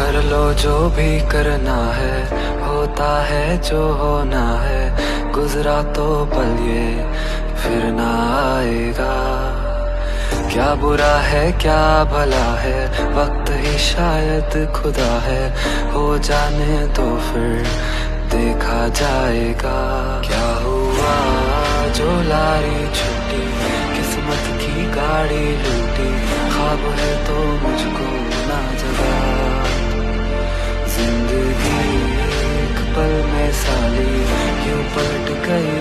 कर लो जो भी करना है, होता है जो होना है, गुजरा तो पल ये फिर ना आएगा। क्या बुरा है क्या भला है, वक्त ही शायद खुदा है, हो जाने तो फिर देखा जाएगा। क्या हुआ जो लारी छुट्टी, किस्मत की गाड़ी लूटी, ख्वाब है तो मुझको ना जगा। जिंदगी एक पल में साली यूं पलट गई।